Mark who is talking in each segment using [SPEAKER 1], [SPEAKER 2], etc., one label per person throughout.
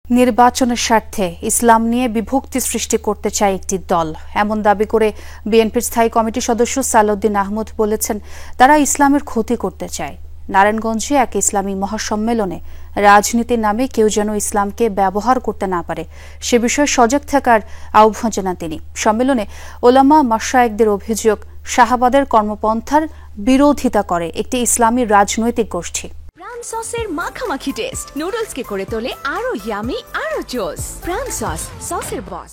[SPEAKER 1] নির্বাচনের স্বার্থে ইসলাম নিয়ে বিভক্তি সৃষ্টি করতে চায় একটি দল, এমন দাবি করে বিএনপির স্থায়ী কমিটির সদস্য সালাউদ্দিন আহমদ বলেছেন তারা ইসলামের ক্ষতি করতে চায়। নারায়ণগঞ্জে এক ইসলামী মহাসম্মেলনে রাজনীতির নামে কেউ যেন ইসলামকে ব্যবহার করতে না পারে সে বিষয়ে সজাগ থাকার আহ্বান জানান তিনি। সম্মেলনে ওলামা মাশায়েখদের অভিযোগ, শাহাবাদের কর্মপন্থার বিরোধিতা করে একটি ইসলামী রাজনৈতিক গোষ্ঠী।
[SPEAKER 2] প্রাণ সসের মাখামাখি টেস্ট নুডলসকে করে তোলে আরো ইয়ামি আরো জোস। প্রাণ সস, সসের বস।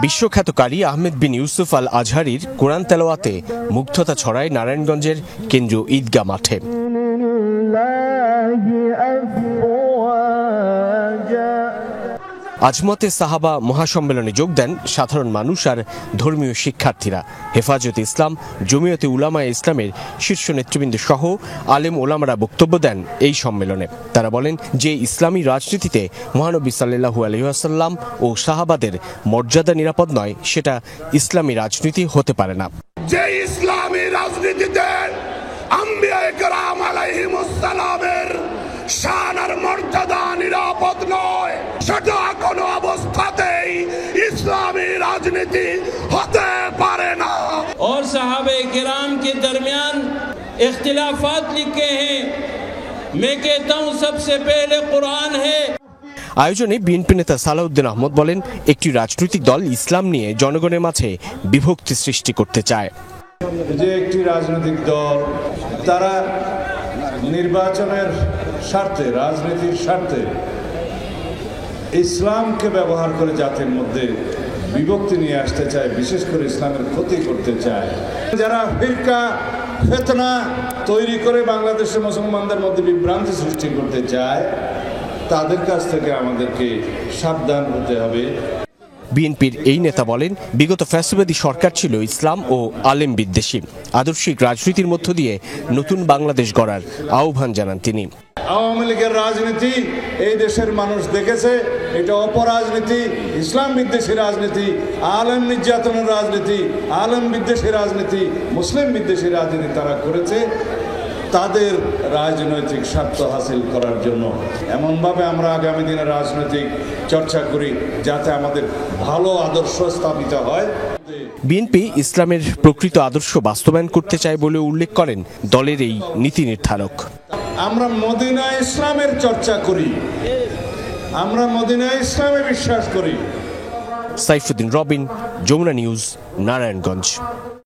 [SPEAKER 3] বিশ্বখ্যাত কারি আহমেদ বিন ইউসুফ আল আজহারির কোরআন তেলাওয়াতে মুগ্ধতা ছড়ায় নারায়ণগঞ্জের কেন্দ্রীয় ঈদগাহ মাঠে। আজমতে সাহাবা মহাসম্মেলনে যোগ দেন সাধারণ মানুষ আর ধর্মীয় শিক্ষার্থীরা। হেফাজতে ইসলাম, জমিয়তে উলামায়ে ইসলামের শীর্ষ নেতৃবৃন্দ সহ আলেম ওলামারা বক্তব্য দেন এই সম্মেলনে। তারা বলেন যে ইসলামী রাজনীতিতে মহানবী সাল্লাল্লাহু আলাইহি ওয়াসাল্লাম ও সাহাবাদের মর্যাদা নিরাপদ নয়, সেটা ইসলামী রাজনীতি হতে পারে না।
[SPEAKER 4] যে ইসলামী রাজনীতিতে আম্বিয়ায়ে কেরাম আলাইহিমুস সালামের শান আর মর্যাদা নিরাপদ নয়, সেটা কোনো অবস্থাতেই ইসলামী রাজনীতি হতে পারে না।
[SPEAKER 5] और साहबे किराम के दरमियान इख्तिलाफात लिखे हैं, मैं कहता हूँ सबसे पहले कुरान है।
[SPEAKER 3] আয়োজনে বিএনপি নেতা সালাউদ্দিন আহমদ বলেন, একটি রাজনৈতিক দল ইসলাম নিয়ে জনগণের মাঝে বিভক্তি সৃষ্টি করতে চায়।
[SPEAKER 6] যে একটি রাজনৈতিক দল তারা নির্বাচনের স্বার্থে, রাজনীতির স্বার্থে ইসলামকে ব্যবহার করে জাতির মধ্যে বিভক্তি নিয়ে আসতে চায়, বিশেষ করে ইসলামের ক্ষতি করতে চায়। যারা ফিরকা ফিতনা তৈরি করে বাংলাদেশের মুসলমানদের মধ্যে বিভ্রান্তি সৃষ্টি করতে চায়, তাদের কাছ থেকে আমাদেরকে সাবধান হতে হবে।
[SPEAKER 3] বিএনপির এই নেতা বলেন, বিগত ফ্যাসিবাদী সরকার ছিল ইসলাম ও আলেম বিদ্বেষী। আদর্শিক রাজনীতির মধ্য দিয়ে নতুন বাংলাদেশ গড়ার আহ্বান জানান তিনি।
[SPEAKER 6] আওয়ামী লীগের রাজনীতি এই দেশের মানুষ দেখেছে, এটা অপরাজনীতি, ইসলাম বিদ্বেষী রাজনীতি, আলেম নির্যাতনের রাজনীতি, আলেম বিদ্বেষী রাজনীতি, মুসলিম বিদ্বেষী রাজনীতি তারা করেছে তাদের রাজনৈতিক স্বার্থ হাসিল করার জন্য। এমনভাবে আমরা আগামী দিনে রাজনৈতিক চর্চা করি যাতে আমাদের ভালো আদর্শ স্থাপিত হয়।
[SPEAKER 3] বিএনপি ইসলামের প্রকৃত আদর্শ বাস্তবায়ন করতে চায় বলে উল্লেখ করেন দলের এই নীতি নির্ধারক।
[SPEAKER 6] আমরা মদিনা ইসলামের চর্চা করি, আমরা মদিনা ইসলামে বিশ্বাস করি।
[SPEAKER 3] সাইফুদ্দিন রবিন, যমুনা নিউজ, নারায়ণগঞ্জ।